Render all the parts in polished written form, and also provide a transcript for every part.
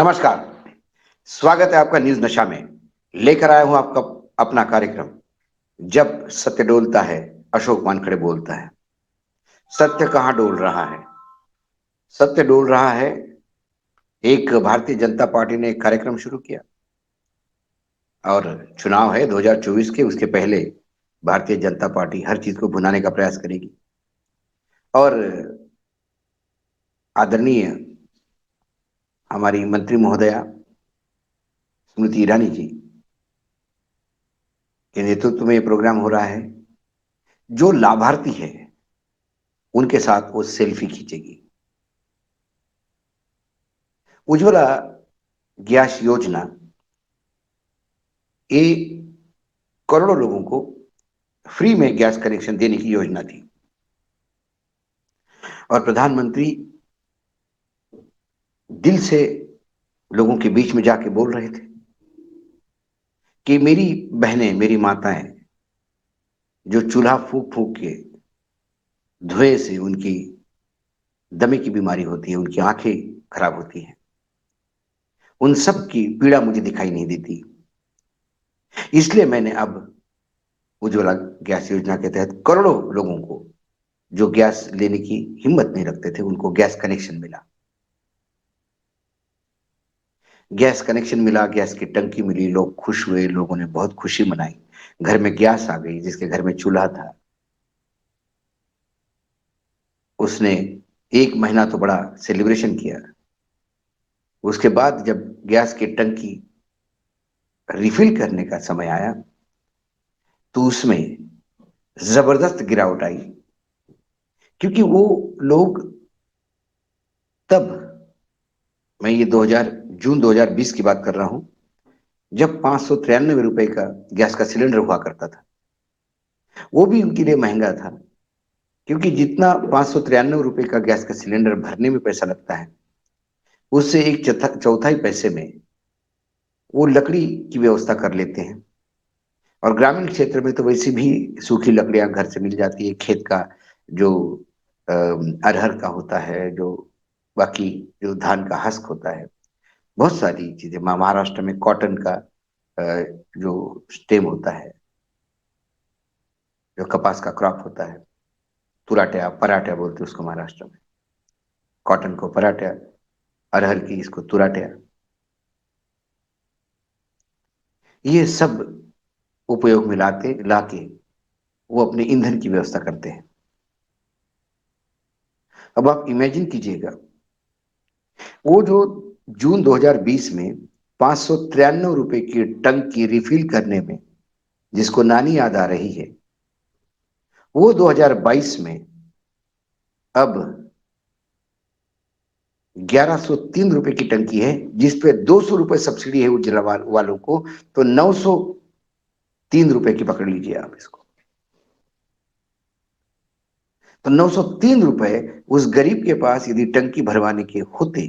नमस्कार। स्वागत है आपका न्यूज नशा में। लेकर आया हूं आपका अपना कार्यक्रम जब सत्य डोलता है। अशोक वानखड़े बोलता है। सत्य कहां डोल रहा है? सत्य डोल रहा है। एक भारतीय जनता पार्टी ने एक कार्यक्रम शुरू किया और चुनाव है 2024 के। उसके पहले भारतीय जनता पार्टी हर चीज को भुनाने का प्रयास करेगी और आदरणीय हमारी मंत्री महोदया स्मृति ईरानी जी के नेतृत्व में ये प्रोग्राम हो रहा है। जो लाभार्थी है उनके साथ वो सेल्फी खींचेगी। उज्ज्वला गैस योजना ये करोड़ों लोगों को फ्री में गैस कनेक्शन देने की योजना थी और प्रधानमंत्री दिल से लोगों के बीच में जाके बोल रहे थे कि मेरी बहनें, मेरी माताएं जो चूल्हा फूंक फूंक के धुएं से उनकी दमे की बीमारी होती है, उनकी आंखें खराब होती हैं, उन सब की पीड़ा मुझे दिखाई नहीं देती। इसलिए मैंने अब उज्ज्वला गैस योजना के तहत करोड़ों लोगों को जो गैस लेने की हिम्मत नहीं रखते थे उनको गैस कनेक्शन मिला। गैस कनेक्शन मिला, गैस की टंकी मिली, लोग खुश हुए, लोगों ने बहुत खुशी मनाई। घर में गैस आ गई। जिसके घर में चूल्हा था उसने एक महीना तो बड़ा सेलिब्रेशन किया। उसके बाद जब गैस की टंकी रिफिल करने का समय आया तो उसमें जबरदस्त गिरावट आई, क्योंकि वो लोग तब, मैं ये 2000 जून 2020 की बात कर रहा हूं, जब 593 रुपए का गैस का सिलेंडर हुआ करता था। वो भी उनके लिए महंगा था, क्योंकि जितना 593 रुपए का गैस का सिलेंडर भरने में पैसा लगता है उससे एक चौथाई पैसे में वो लकड़ी की व्यवस्था कर लेते हैं। और ग्रामीण क्षेत्र में तो वैसे भी सूखी लकड़ियां घर से मिल जाती है। खेत का जो अरहर का होता है, जो बाकी जो धान का हस्क होता है, बहुत सारी चीजें। महाराष्ट्र में कॉटन का जो स्टेम होता है, जो कपास का क्रॉप होता है, तुराट्या पराठ्या बोलते हैं उसको महाराष्ट्र में। कॉटन को पराठ्या, अरहर की इसको तुराट्या। ये सब उपयोग में लाते लाके वो अपने ईंधन की व्यवस्था करते हैं। अब आप इमेजिन कीजिएगा, वो जो जून 2020 में 593 रुपए की टंकी रिफिल करने में जिसको नानी याद आ रही है, वो 2022 में अब 1103 रुपए की टंकी है, जिसपे 200 रुपए सब्सिडी है उज्ज्वला वालों को। तो 903 रुपए की पकड़ लीजिए आप इसको। तो 903 रुपए उस गरीब के पास यदि टंकी भरवाने के होते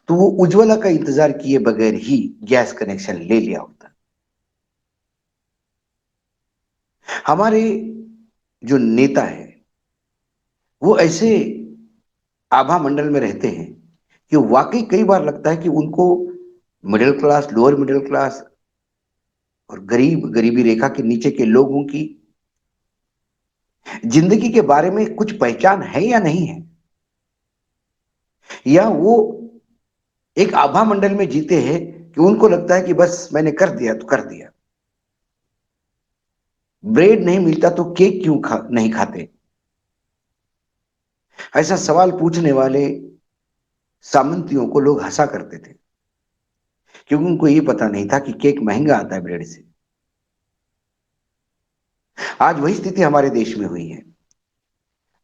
तो वो उज्ज्वला का इंतजार किए बगैर ही गैस कनेक्शन ले लिया होता। हमारे जो नेता है वो ऐसे आभा मंडल में रहते हैं कि वाकई कई बार लगता है कि उनको middle class, lower middle class और गरीबी रेखा के नीचे के लोगों की जिंदगी के बारे में कुछ पहचान है या नहीं है, या वो एक आभा मंडल में जीते हैं कि उनको लगता है कि बस मैंने कर दिया तो कर दिया। ब्रेड नहीं मिलता तो केक क्यों नहीं खाते? ऐसा सवाल पूछने वाले सामंतियों को लोग हंसा करते थे, क्योंकि उनको ये पता नहीं था कि केक महंगा आता है ब्रेड से। आज वही स्थिति हमारे देश में हुई है।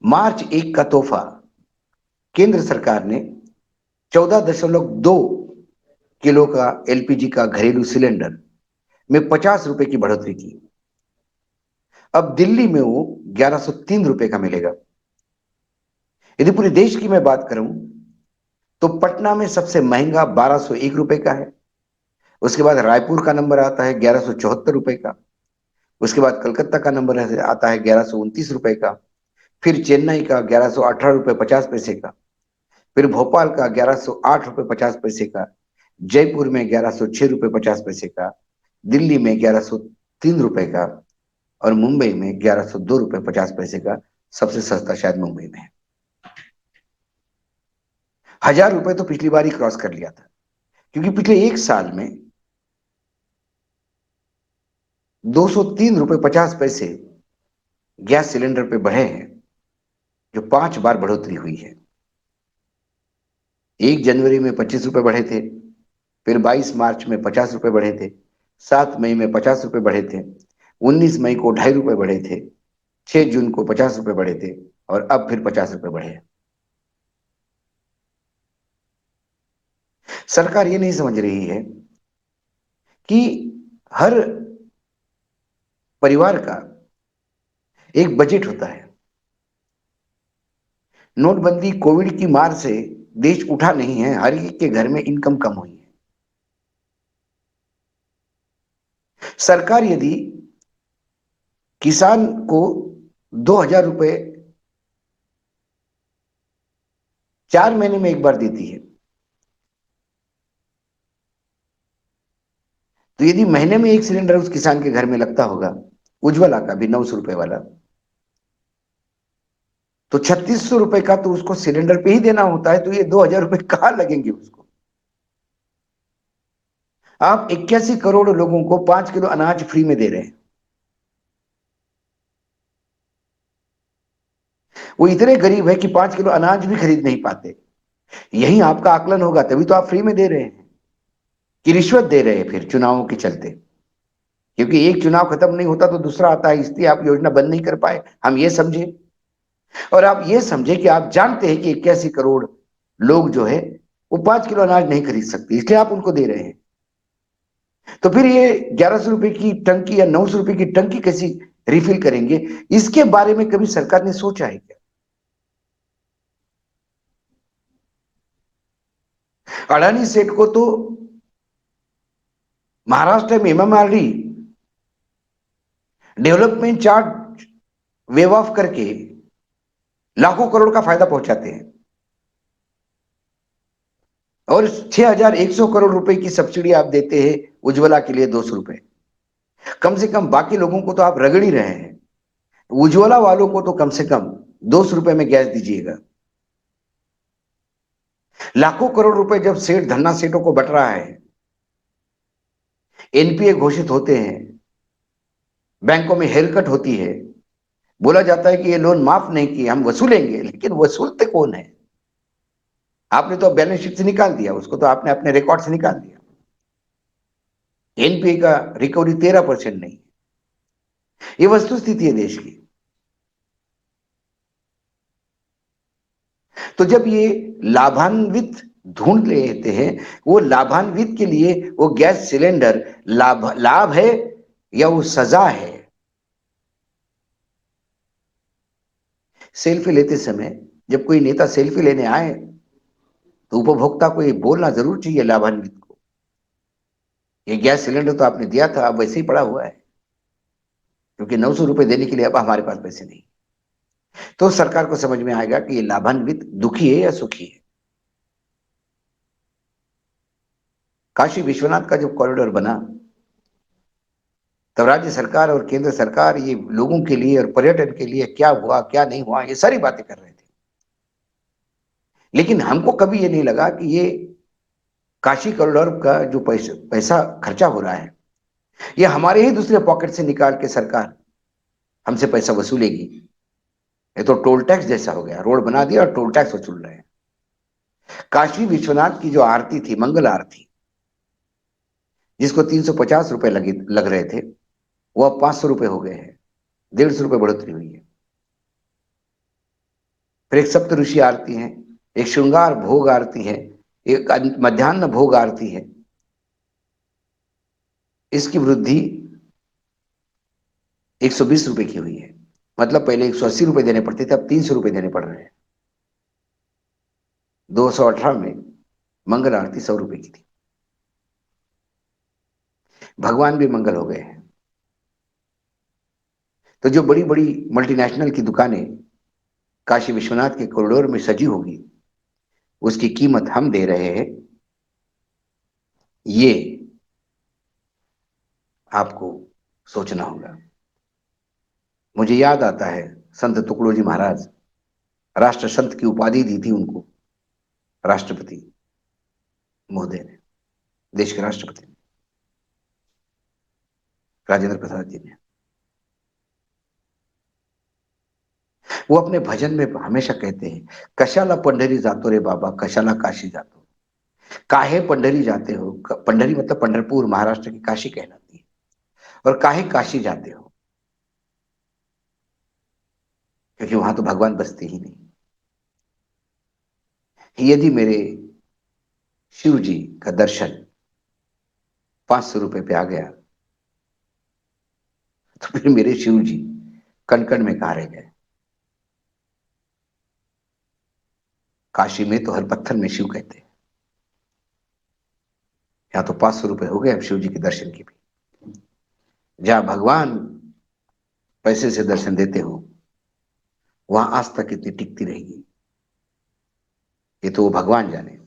मार्च 1 का तोहफा केंद्र सरकार ने 14.2 किलो का एलपीजी का घरेलू सिलेंडर में 50 रुपए की बढ़ोतरी की। अब दिल्ली में वो 1103 रुपए का मिलेगा। यदि पूरे देश की मैं बात करूं तो पटना में सबसे महंगा 1201 रुपए का है। उसके बाद रायपुर का नंबर आता है 1174 रुपए का। उसके बाद कलकत्ता का नंबर आता है 1129 रुपए का। फिर चेन्नई का 1118 रुपए 50 पैसे का। फिर भोपाल का 1108 रुपये 50 पैसे का, जयपुर में 1106 रुपये 50 पैसे का, दिल्ली में 1103 रुपए का, और मुंबई में 1102 रुपये 50 पैसे का। सबसे सस्ता शायद मुंबई में है। 1000 रुपए तो पिछली बार ही क्रॉस कर लिया था, क्योंकि पिछले एक साल में 203 रुपये 50 पैसे गैस सिलेंडर पे बढ़े हैं, जो 5 बार बढ़ोतरी हुई है। 1 जनवरी में 25 रुपए बढ़े थे, फिर 22 मार्च में 50 रुपए बढ़े थे, 7 मई में 50 रुपए बढ़े थे, 19 मई को 2.5 रुपए बढ़े थे, 6 जून को 50 रुपए बढ़े थे, और अब फिर 50 रुपए बढ़े हैं। सरकार ये नहीं समझ रही है कि हर परिवार का एक बजट होता है। नोटबंदी कोविड की मार से देश उठा नहीं है, हर एक के घर में इनकम कम हुई है। सरकार यदि किसान को 2000 रुपए 4 महीने में एक बार देती है, तो यदि महीने में एक सिलेंडर उस किसान के घर में लगता होगा, उज्ज्वला का भी 900 रुपए वाला, तो 3600 रुपए का तो उसको सिलेंडर पे ही देना होता है, तो ये 2000 रुपए कहां लगेंगे उसको। आप 81 करोड़ लोगों को 5 किलो अनाज फ्री में दे रहे हैं। वो इतने गरीब है कि 5 किलो अनाज भी खरीद नहीं पाते। यही आपका आकलन होगा, तभी तो आप फ्री में दे रहे हैं कि रिश्वत दे रहे हैं फिर चुनावों के चलते। क्योंकि एक चुनाव खत्म नहीं होता तो दूसरा आता है, इसलिए आप योजना बंद नहीं कर पाए, हम ये समझे। और आप ये समझे कि आप जानते हैं कि 81 करोड़ लोग जो है वो 5 किलो अनाज नहीं खरीद सकते, इसलिए आप उनको दे रहे हैं। तो फिर ये 1100 रुपए की टंकी या 900 रुपए की टंकी कैसी रिफिल करेंगे, इसके बारे में कभी सरकार ने सोचा है क्या? अडानी सेठ को तो महाराष्ट्र में MMRD development charge wave of करके लाखों करोड़ का फायदा पहुंचाते हैं, और 6100 करोड़ रुपए की सब्सिडी आप देते हैं उज्ज्वला के लिए 200 रुपए। कम से कम बाकी लोगों को तो आप रगड़ ही रहे हैं, उज्ज्वला वालों को तो कम से कम 200 रुपए में गैस दीजिएगा। लाखों करोड़ रुपए जब सेठ धन्ना सेठों को बट रहा है, एनपीए घोषित होते हैं, बैंकों में हेयरकट होती है, बोला जाता है कि ये लोन माफ नहीं किए, हम वसूलेंगे, लेकिन वसूलते कौन है? आपने तो बैलेंस शीट से निकाल दिया उसको, तो आपने अपने रिकॉर्ड से निकाल दिया। एनपीए का रिकवरी 13% नहीं। ये वस्तु स्थिति है देश की। तो जब ये लाभान्वित ढूंढ लेते हैं, वो लाभान्वित के लिए वो गैस सिलेंडर लाभ है या वो सजा है? सेल्फी लेते समय जब कोई नेता सेल्फी लेने आए, तो उपभोक्ता को ये बोलना जरूर चाहिए लाभान्वित को, ये गैस सिलेंडर तो आपने दिया था, अब वैसे ही पड़ा हुआ है, क्योंकि 900 रुपए देने के लिए अब हमारे पास पैसे नहीं। तो सरकार को समझ में आएगा कि ये लाभान्वित दुखी है या सुखी है। काशी विश्वनाथ का जब कॉरिडोर बना, तब राज्य सरकार और केंद्र सरकार ये लोगों के लिए और पर्यटन के लिए क्या हुआ क्या नहीं हुआ, ये सारी बातें कर रहे थे। लेकिन हमको कभी ये नहीं लगा कि ये काशी कॉरिडोर का जो पैसा खर्चा हो रहा है, ये हमारे ही दूसरे पॉकेट से निकाल के सरकार हमसे पैसा वसूलेगी। ये तो टोल टैक्स जैसा हो गया, रोड बना दिया और टोल टैक्स वसूल रहे हैं। काशी विश्वनाथ की जो आरती थी, मंगल आरती, जिसको 350 रुपए लग रहे थे, वो अब 500 रुपए हो गए हैं, 150 रुपए बढ़ोतरी हुई है। फिर एक सप्त ऋषि आरती है, एक श्रृंगार भोग आरती है, एक मध्यान्ह भोग आरती है। इसकी वृद्धि 120 रुपए की हुई है। मतलब पहले 180 रुपए देने पड़ते थे, अब 300 रुपए देने पड़ रहे हैं। 218 में मंगल आरती 100 रुपए की थी। भगवान भी मंगल हो गए हैं। तो जो बड़ी बड़ी मल्टीनेशनल की दुकानें काशी विश्वनाथ के कॉरिडोर में सजी होगी, उसकी कीमत हम दे रहे हैं, ये आपको सोचना होगा। मुझे याद आता है संत तुकडोजी महाराज, राष्ट्र संत की उपाधि दी थी उनको राष्ट्रपति महोदय ने, देश के राष्ट्रपति ने, राजेंद्र प्रसाद जी ने। वो अपने भजन में हमेशा कहते हैं, कशाला पंढरी जातो रे बाबा, कशाला काशी जातो, काहे पंढरी जाते हो। पंढरी मतलब पंढरपुर, महाराष्ट्र की काशी कहलाती है। और काहे काशी जाते हो, क्योंकि वहां तो भगवान बसते ही नहीं। यदि मेरे शिव जी का दर्शन 500 रुपए पे आ गया, तो फिर मेरे शिव जी कण कण में कहा रह गए। काशी में तो हर पत्थर में शिव कहते हैं। यहां तो 500 रुपए हो गए अब शिव जी के दर्शन की भी। जहां भगवान पैसे से दर्शन देते हो, वहां आस्था कितनी टिकती रहेगी, ये तो वो भगवान जाने।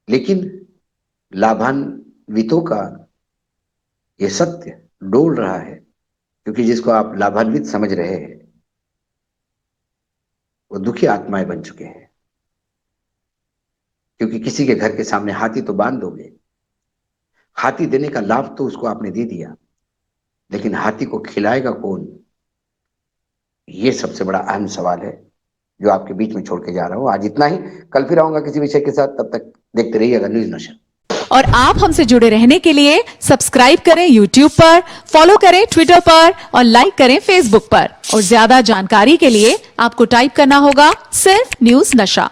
लेकिन लाभान्वितों का ये सत्य डोल रहा है, क्योंकि जिसको आप लाभान्वित समझ रहे हैं, वो दुखी आत्माएं बन चुके हैं। क्योंकि किसी के घर के सामने हाथी तो बांध दोगे, हाथी देने का लाभ तो उसको आपने दे दिया, लेकिन हाथी को खिलाएगा कौन, ये सबसे बड़ा अहम सवाल है जो आपके बीच में छोड़ के जा रहा हूं। आज इतना ही, कल फिर आऊंगा किसी विषय के साथ। तब तक देखते रहिएगा न्यूज नशा। और आप हमसे जुड़े रहने के लिए सब्सक्राइब करें YouTube पर, फॉलो करें Twitter पर और लाइक करें Facebook पर। और ज्यादा जानकारी के लिए आपको टाइप करना होगा सिर्फ न्यूज नशा।